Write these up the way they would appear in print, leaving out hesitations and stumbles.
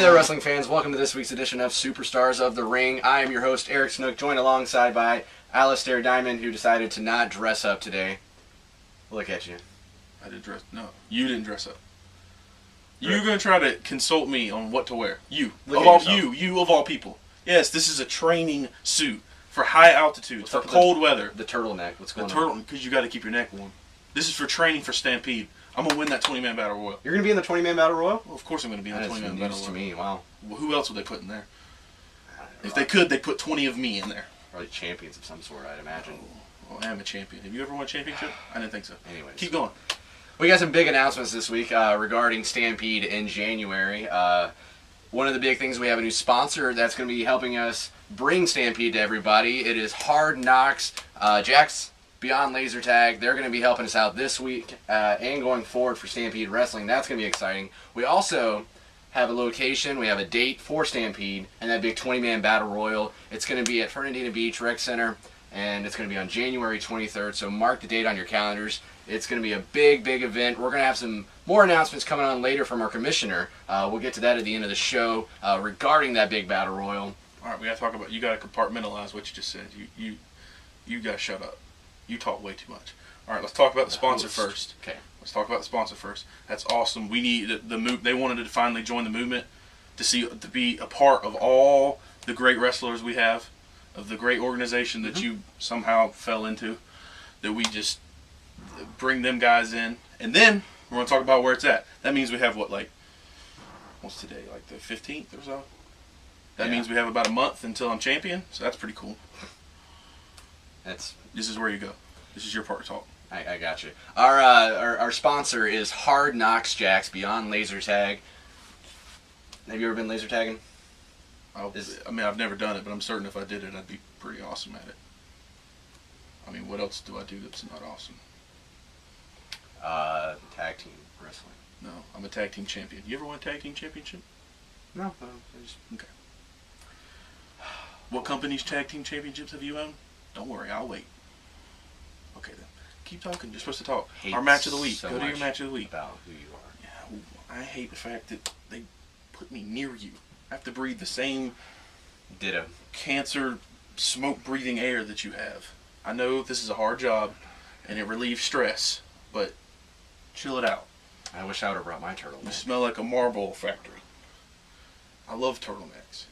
there, wrestling fans. Welcome to this week's edition of Superstars of the Ring. I am your host, Eric Snook, joined alongside by Alistair Diamond, who decided to not dress up today. Look at you. I didn't dress. No, you didn't dress up. You're going to try to consult me on what to wear. You of all people. Yes, this is a training suit for high altitudes, for cold weather. The turtleneck. What's going on? Because you got to keep your neck warm. This is for training for Stampede. I'm going to win that 20-man battle royal. You're going to be in the 20-man battle royal? Well, of course I'm going to be in the 20-man battle royal. To me, wow. Well, who else would they put in there? If they could, they'd put 20 of me in there. Probably champions of some sort, I'd imagine. Well, I am a champion. Have you ever won a championship? I didn't think so. Anyways. Keep going. We got some big announcements this week regarding Stampede in January. One of the big things, we have a new sponsor that's going to be helping us bring Stampede to everybody. It is Hard Knocks. Jax Beyond Laser Tag, they're going to be helping us out this week and going forward for Stampede Wrestling. That's going to be exciting. We also have a location, we have a date for Stampede and that big 20-man battle royal. It's going to be at Fernandina Beach Rec Center, and it's going to be on January 23rd, so mark the date on your calendars. It's going to be a big, big event. We're going to have some more announcements coming on later from our commissioner. We'll get to that at the end of the show regarding that big battle royal. All right, we got to talk about, you got to compartmentalize what you just said. You got to shut up. You talk way too much. All right, let's talk about the sponsor first. Okay. Let's talk about the sponsor first. That's awesome. We need the move. They wanted to finally join the movement to be a part of all the great wrestlers we have, of the great organization that you somehow fell into. That we just bring them guys in, and then we're going to talk about where it's at. That means we have what's today? Like the 15th or so. That means we have about a month until I'm champion. So that's pretty cool. This is where you go. This is your part to talk. I got you. Our sponsor is Hard Knocks Jax Beyond Laser Tag. Have you ever been laser tagging? I mean, I've never done it, but I'm certain if I did it, I'd be pretty awesome at it. I mean, what else do I do that's not awesome? Tag team wrestling. No, I'm a tag team champion. You ever won a tag team championship? No. Okay. What company's tag team championships have you owned? Don't worry, I'll wait. Okay then. Keep talking. You're supposed to talk. Our match of the week. Go to your match of the week. About who you are. Yeah, I hate the fact that they put me near you. I have to breathe the same ditto cancer smoke-breathing air that you have. I know this is a hard job and it relieves stress, but chill it out. I wish I would have brought my turtleneck. You smell like a marble factory. I love turtlenecks.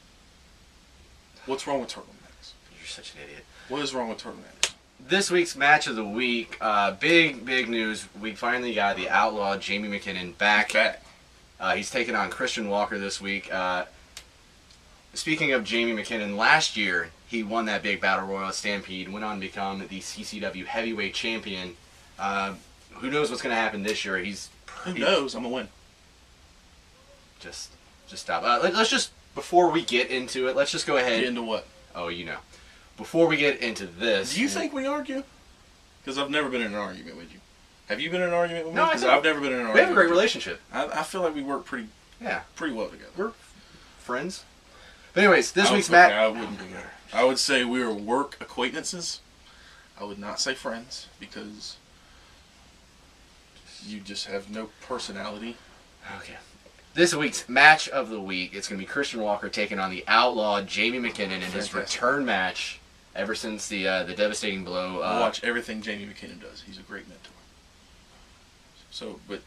What's wrong with turtlenecks? You're such an idiot. What is wrong with turtlenecks? This week's match of the week, big news. We finally got the Outlaw, Jamie McKinnon, back. He's taking on Christian Walker this week. Speaking of Jamie McKinnon, last year he won that big battle royal at Stampede, went on to become the CCW heavyweight champion. Who knows what's going to happen this year? Who knows? I'm going to win. Just stop. Let's just, before we get into it, let's just go ahead. Get into what? Oh, you know. Before we get into this... Do you think we argue? Because I've never been in an argument with you. Have you been in an argument with me? No, because I've never been in an argument. We have a great relationship. I feel like we work pretty well together. We're friends. But anyways, this week's match... I wouldn't do that. I would say we are work acquaintances. I would not say friends, because you just have no personality. Okay. This week's match of the week, it's going to be Christian Walker taking on the Outlaw, Jamie McKinnon, in his return match ever since the devastating blow. I watch everything Jamie McKinnon does. He's a great mentor. So, but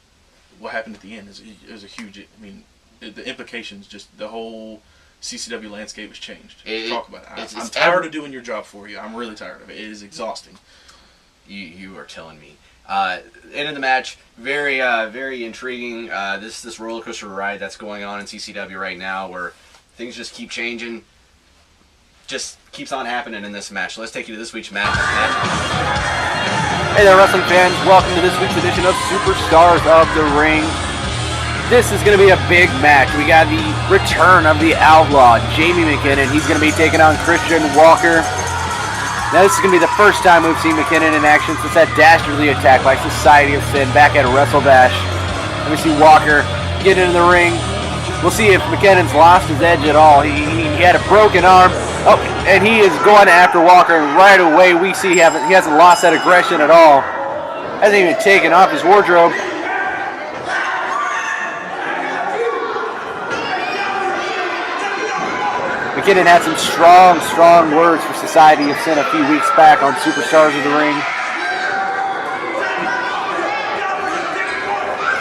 what happened at the end is a huge, I mean, the implications, just the whole CCW landscape has changed. Talk about it. I'm tired of doing your job for you. I'm really tired of it. It is exhausting. You are telling me. End of the match, very intriguing. This roller coaster ride that's going on in CCW right now, where things just keep changing, just keeps on happening in this match. So let's take you to this week's match. Hey there, wrestling fans! Welcome to this week's edition of Superstars of the Ring. This is going to be a big match. We got the return of the Outlaw, Jamie McKinnon. He's going to be taking on Christian Walker. Now this is going to be the first time we've seen McKinnon in action since that dastardly attack by Society of Sin back at Wrestle Bash. Let me see Walker get into the ring. We'll see if McKinnon's lost his edge at all. He had a broken arm. Oh, and he is going after Walker, and right away we see he hasn't lost that aggression at all. Hasn't even taken off his wardrobe. McKinnon had some strong, strong words for Society of Sin a few weeks back on Superstars of the Ring.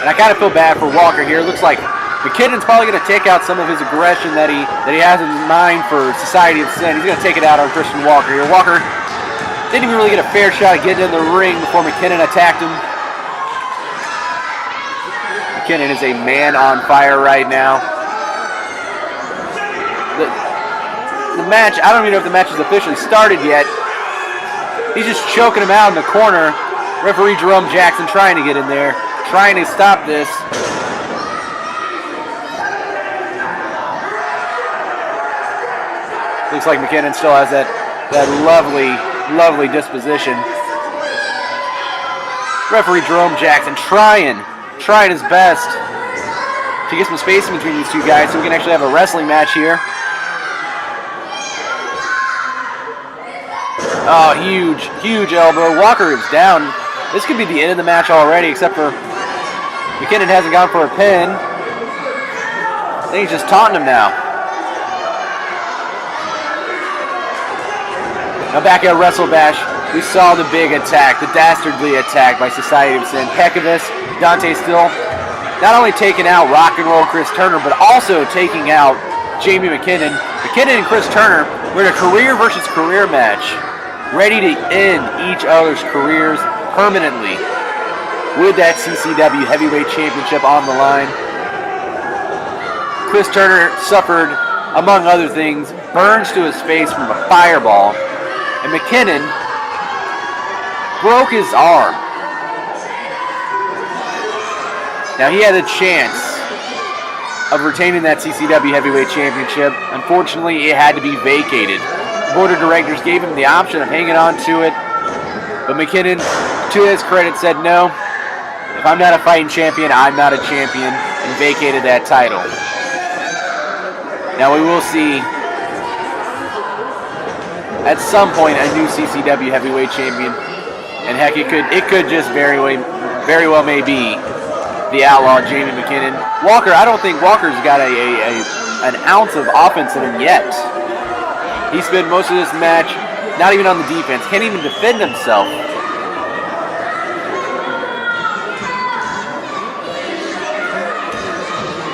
And I kind of feel bad for Walker here. It looks like McKinnon's probably going to take out some of his aggression that he has in mind for Society of Sin. He's going to take it out on Christian Walker here. Walker didn't even really get a fair shot at getting in the ring before McKinnon attacked him. McKinnon is a man on fire right now. The match, I don't even know if the match has officially started yet. He's just choking him out in the corner. Referee Jerome Jackson trying to get in there, trying to stop this. Looks like McKinnon still has that lovely, lovely disposition. Referee Jerome Jackson trying his best to get some space in between these two guys so we can actually have a wrestling match here. Oh, huge, huge elbow. Walker is down. This could be the end of the match already, except for McKinnon hasn't gone for a pin. I think he's just taunting him now. Now back at Wrestle Bash, we saw the big attack, the dastardly attack by Society of Sin. Pecavus, Dante Still, not only taking out Rock and Roll Chris Turner, but also taking out Jamie McKinnon. McKinnon and Chris Turner were in a career versus career match, ready to end each other's careers permanently with that CCW Heavyweight Championship on the line. Chris Turner suffered, among other things, burns to his face from a fireball, and McKinnon broke his arm. Now he had a chance of retaining that CCW Heavyweight Championship. Unfortunately, it had to be vacated. The board of directors gave him the option of hanging on to it, but McKinnon, to his credit, said no. If I'm not a fighting champion, I'm not a champion, and vacated that title. Now we will see at some point a new CCW Heavyweight Champion, and heck, it could just very well may be the Outlaw Jamie McKinnon. Walker, I don't think Walker's got an ounce of offense in him yet. He spent most of this match not even on the defense, can't even defend himself.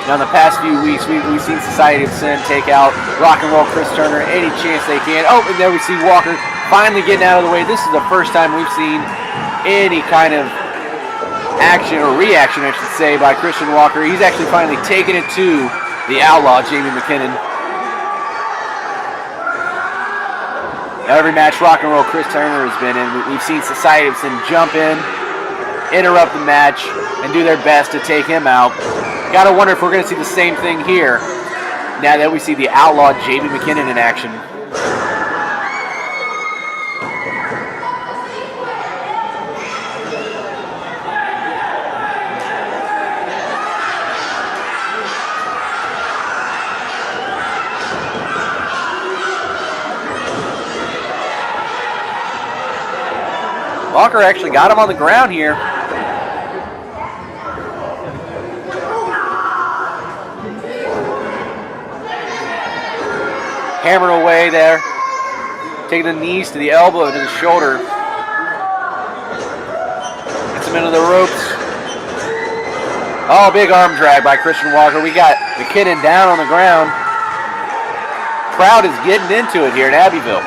Now in the past few weeks, we've seen Society of Sin take out Rock and Roll Chris Turner any chance they can. Oh, and there we see Walker finally getting out of the way. This is the first time we've seen any kind of action or reaction, I should say, by Christian Walker. He's actually finally taken it to the Outlaw Jamie McKinnon. Now every match Rock and Roll Chris Turner has been in, we've seen Society of Sin jump in, interrupt the match, and do their best to take him out. Gotta wonder if we're gonna see the same thing here now that we see the Outlaw Jamie McKinnon in action. Walker actually got him on the ground here. Hammered away there. Taking the knees to the elbow, to the shoulder. Gets him into the ropes. Oh, big arm drag by Christian Walker. We got McKinnon down on the ground. Crowd is getting into it here in Abbeville.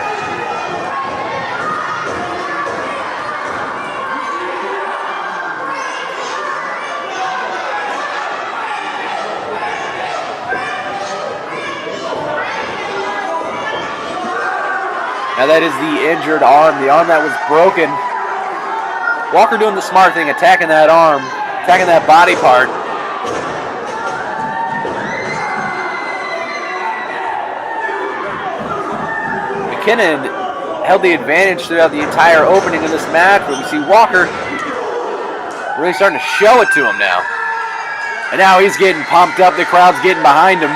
Now that is the injured arm, the arm that was broken. Walker doing the smart thing, attacking that arm, attacking that body part. McKinnon held the advantage throughout the entire opening of this match, but we see Walker really starting to show it to him now. And now he's getting pumped up, the crowd's getting behind him.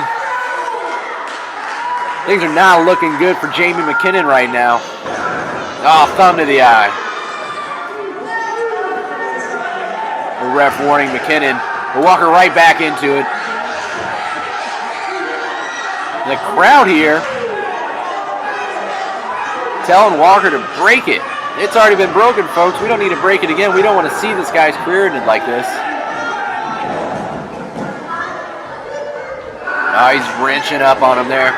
Things are not looking good for Jamie McKinnon right now. Oh, thumb to the eye. The ref warning McKinnon. But Walker right back into it. The crowd here telling Walker to break it. It's already been broken, folks. We don't need to break it again. We don't want to see this guy's career ended like this. Oh, he's wrenching up on him there.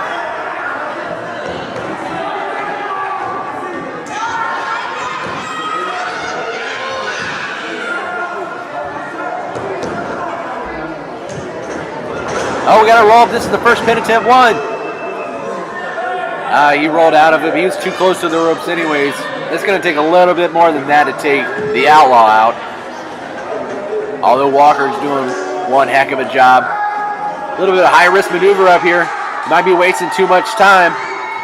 Oh, we got to roll. This is the first pin attempt one. He rolled out of it. He was too close to the ropes anyways. It's going to take a little bit more than that to take the Outlaw out. Although Walker's doing one heck of a job. A little bit of high-risk maneuver up here. Might be wasting too much time.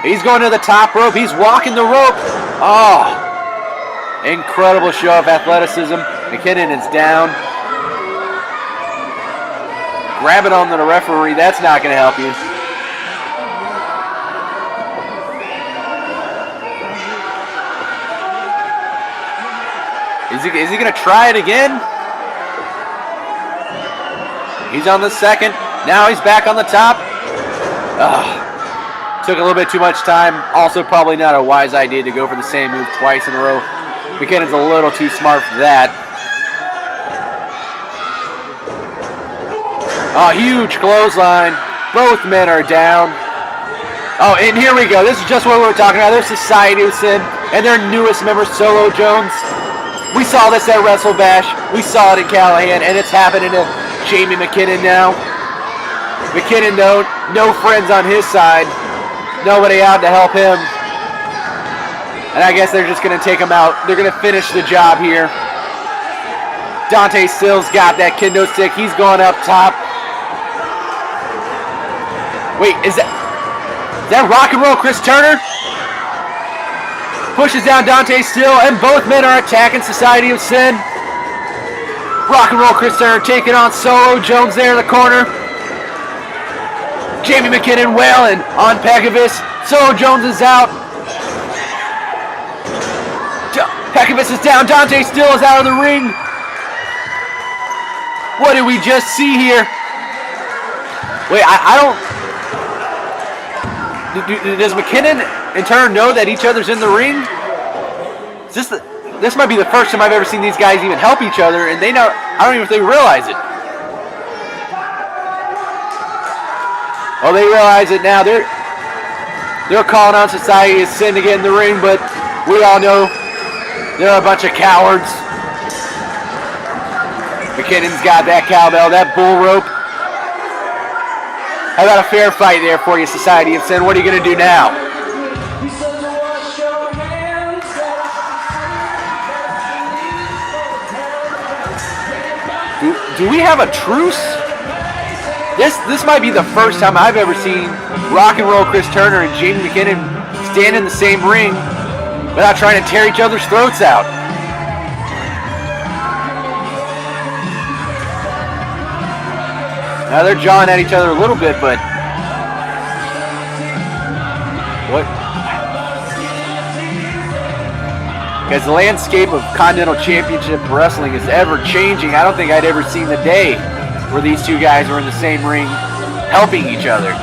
He's going to the top rope. He's walking the rope. Oh, incredible show of athleticism. McKinnon is down. Grab it on the referee. That's not going to help you. Is he going to try it again? He's on the second. Now he's back on the top. Took a little bit too much time. Also probably not a wise idea to go for the same move twice in a row. McKinnon's a little too smart for that. Oh, huge clothesline. Both men are down. Oh, and here we go. This is just what we were talking about. There's Society of Sin and their newest member, Solo Jones. We saw this at Wrestle Bash. We saw it in Callahan, and it's happening to Jamie McKinnon now. McKinnon, though, no friends on his side. Nobody out to help him. And I guess they're just going to take him out. They're going to finish the job here. Dante Still's got that kendo stick. He's going up top. Wait, is that Rock and Roll Chris Turner? Pushes down Dante Still, and both men are attacking Society of Sin. Rock and Roll Chris Turner taking on Solo Jones there in the corner. Jamie McKinnon wailing on Pekovic. Solo Jones is out. Pekovic is down. Dante Still is out of the ring. What did we just see here? Wait, I don't... Does McKinnon and Turner know that each other's in the ring? This might be the first time I've ever seen these guys even help each other, and they know. I don't even think they realize it. Well, they realize it now. They're calling on Society of Sin to get in the ring, but we all know they're a bunch of cowards. McKinnon's got that cowbell, that bull rope. How about a fair fight there for you, Society of Sin? What are you going to do now? Do we have a truce? This might be the first time I've ever seen Rock and Roll Chris Turner and Jamie McKinnon stand in the same ring without trying to tear each other's throats out. Now they're jawing at each other a little bit, but what? Because the landscape of Continental Championship Wrestling is ever changing. I don't think I'd ever seen the day where these two guys were in the same ring helping each other.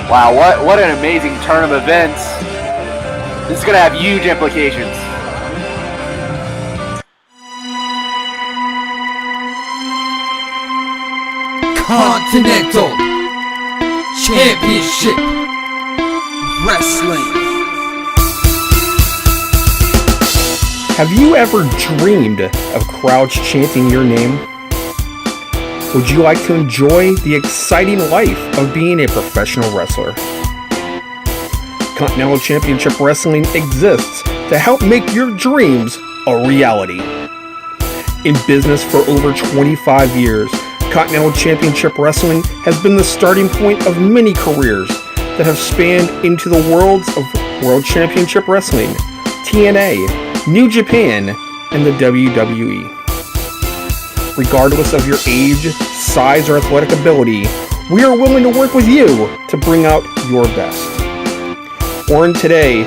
Wow, what an amazing turn of events. This is going to have huge implications. Continental Championship Wrestling. Have you ever dreamed of crowds chanting your name? Would you like to enjoy the exciting life of being a professional wrestler? Continental Championship Wrestling exists to help make your dreams a reality. In business for over 25 years, Continental Championship Wrestling has been the starting point of many careers that have spanned into the worlds of World Championship Wrestling, TNA, New Japan, and the WWE. Regardless of your age, size, or athletic ability, we are willing to work with you to bring out your best. Learn today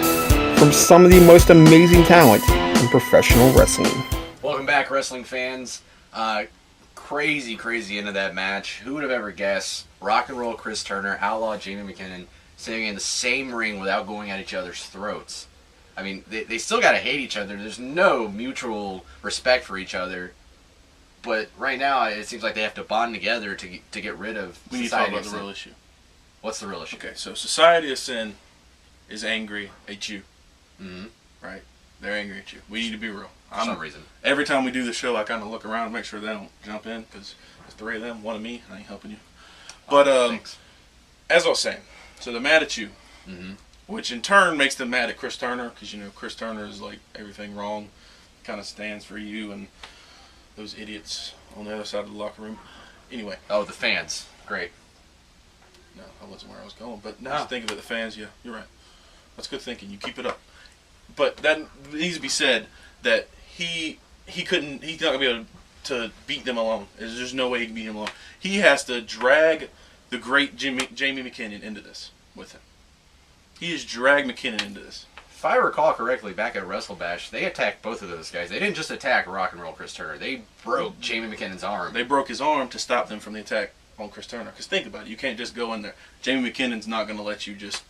from some of the most amazing talent in professional wrestling. Welcome back, wrestling fans. Crazy end of that match. Who would have ever guessed Rock and Roll Chris Turner, Outlaw Jamie McKinnon, sitting in the same ring without going at each other's throats. I mean, they still got to hate each other. There's no mutual respect for each other. But right now, it seems like they have to bond together to get rid of We need to talk Society about of the Sin. real issue. What's the real issue? Okay, so Society of Sin is angry at you. Mm-hmm. Right? They're angry at you. We need to be real. For some reason. Every time we do the show, I kind of look around and make sure they don't jump in, because there's 3 of them, 1 of me, I ain't helping you. But Thanks. as I was saying, so they're mad at you, Mm-hmm. which in turn makes them mad at Chris Turner, because Chris Turner is like everything wrong, kind of stands for you and those idiots on the other side of the locker room. Anyway. Oh, the fans. Great. No, that wasn't where I was going. But now think of it, the fans, yeah, you're right. That's good thinking. You keep it up. But that needs to be said that he's not going to be able to beat them alone. There's just no way he can beat him alone. He has to drag the great Jamie McKinnon into this with him. He has dragged McKinnon into this. If I recall correctly, back at Wrestle Bash, they attacked both of those guys. They didn't just attack Rock and Roll Chris Turner. They broke Jamie McKinnon's arm. They broke his arm to stop them from the attack on Chris Turner. Because think about it. You can't just go in there. Jamie McKinnon's not going to let you just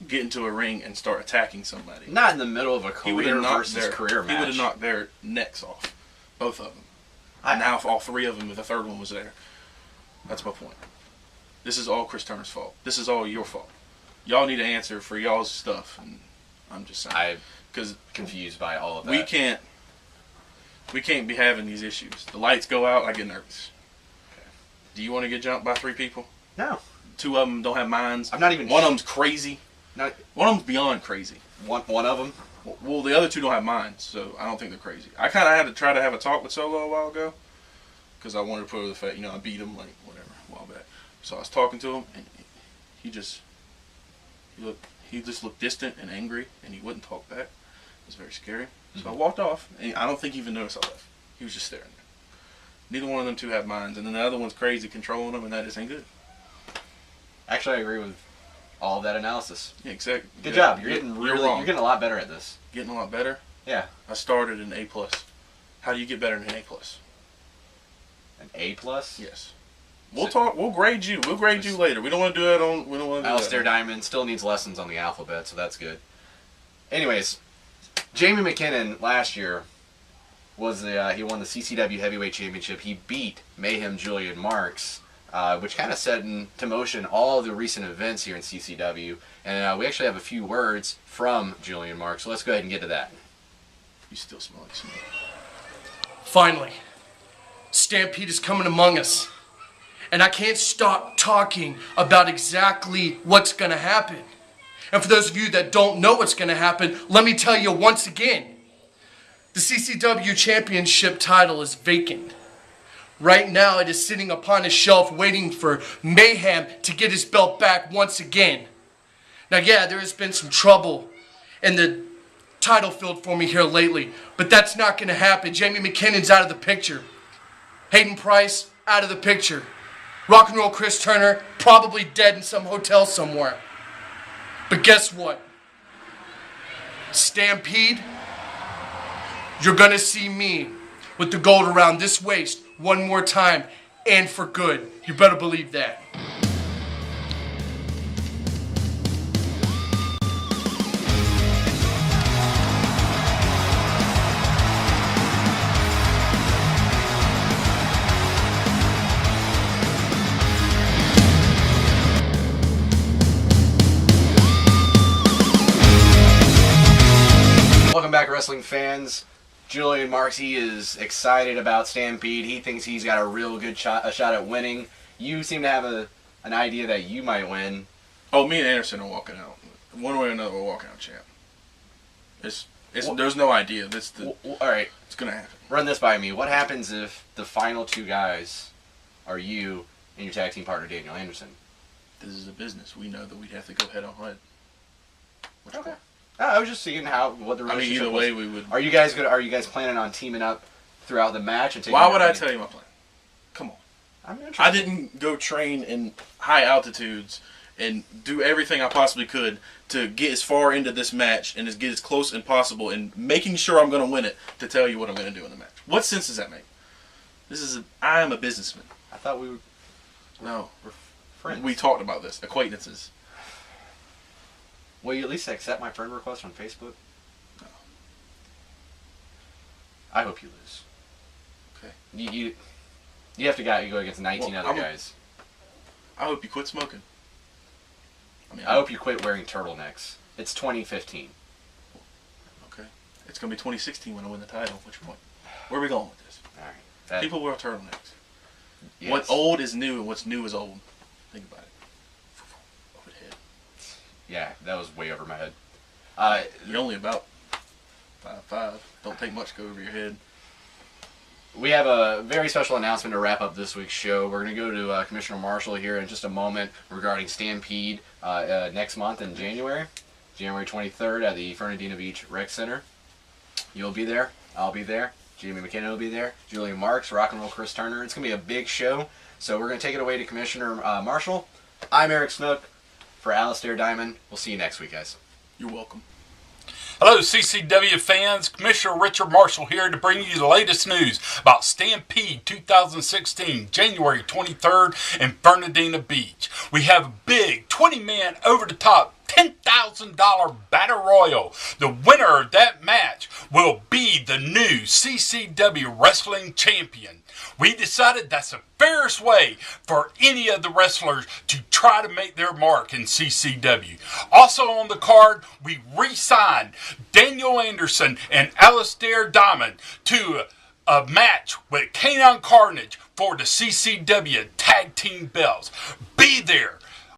get into a ring and start attacking somebody. Not in the middle of a He would have career knocked versus career match. He would have knocked their necks off. Both of them. Now if all 3 of them, if the 3rd one was there. That's my point. This is all Chris Turner's fault. This is all your fault. Y'all need to answer for y'all's stuff. And I'm just saying. I'm because confused by all of that. we can't be having these issues. The lights go out, I get nervous. Okay. Do you want to get jumped by 3 people? No. 2 of them don't have minds. I'm not even. One of them's crazy. Not One of them's beyond crazy. one of them. Well, the other 2 don't have minds, so I don't think they're crazy. I kind of had to try to have a talk with Solo a while ago because I wanted to put over the fact, I beat him like whatever a while back. So I was talking to him, and he just looked distant and angry, and he wouldn't talk back. It was very scary. So I walked off, and I don't think he even noticed I left. He was just staring there. Neither one of them 2 have minds, and then the other one's crazy controlling them, and that just ain't good. Actually, I agree with all of that analysis. Yeah, exactly. Good job. You're getting you're wrong. You're getting a lot better at this. Getting a lot better. Yeah. I started an A+. How do you get better than an A+? An A+. Yes. We'll talk. We'll grade you. We'll grade you later. We don't want to do that on. We don't want to do Alistair that. Diamond still needs lessons on the alphabet, so that's good. Anyways, Jamie McKinnon last year was he won the CCW Heavyweight Championship. He beat Mayhem Julian Marks, which kind of set into motion all the recent events here in CCW. And we actually have a few words from Julian Marks, so let's go ahead and get to that. You still smell like smoke. Finally, Stampede is coming among us. And I can't stop talking about exactly what's going to happen. And for those of you that don't know what's going to happen, let me tell you once again. The CCW Championship title is vacant. Right now it is sitting upon a shelf waiting for Mayhem to get his belt back once again. Now yeah, there has been some trouble in the title field for me here lately, but that's not going to happen. Jamie McKinnon's out of the picture. Hayden Price out of the picture. Rock and Roll Chris Turner probably dead in some hotel somewhere. But guess what? Stampede, you're gonna see me with the gold around this waist one more time, and for good. You better believe that. Welcome back, wrestling fans. Julian Marks, he is excited about Stampede. He thinks he's got a real good shot at winning. You seem to have an idea that you might win. Oh, me and Anderson are walking out. One way or another, we're walking out champ. There's no idea. All right, It's gonna happen. run this by me. What happens if the final 2 guys are you and your tag team partner Daniel Anderson? This is a business. We know that we'd have to go head on head. Okay. I was just seeing what the relationship either was. way we would. Are you guys planning on teaming up throughout the match and taking? Why would I tell you my plan? Come on. I'm interested. I didn't go train in high altitudes and do everything I possibly could to get as far into this match and get as close as possible and making sure I'm going to win it to tell you what I'm going to do in the match. What sense does that make? I am a businessman. I thought we were. No. We're friends. We talked about this. Acquaintances. Will you at least accept my friend request on Facebook? No. I hope you lose. Okay. You have to go against 19 other guys. I hope you quit smoking. I hope you quit wearing turtlenecks. It's 2015. Okay. It's going to be 2016 when I win the title. What's your point? Where are we going with this? All right. People wear turtlenecks. Yes. What's old is new, and what's new is old. Think about it. Over the head. Yeah, that was way over my head. You're only about 5'5". Don't take much to go over your head. We have a very special announcement to wrap up this week's show. We're going to go to Commissioner Marshall here in just a moment regarding Stampede next month in January 23rd at the Fernandina Beach Rec Center. You'll be there. I'll be there. Jamie McKinnon will be there. Julian Marks, Rock and Roll Chris Turner. It's going to be a big show. So we're going to take it away to Commissioner Marshall. I'm Eric Snook for Alistair Diamond. We'll see you next week, guys. You're welcome. Hello, CCW fans. Commissioner Richard Marshall here to bring you the latest news about Stampede 2016, January 23rd in Fernandina Beach. We have a big 20-man over-the-top $10,000 Battle Royal. The winner of that match will be the new CCW Wrestling Champion. We decided that's the fairest way for any of the wrestlers to try to make their mark in CCW. Also on the card, we re-signed Daniel Anderson and Alistair Diamond to a match with Canine Carnage for the CCW Tag Team belts. Be there.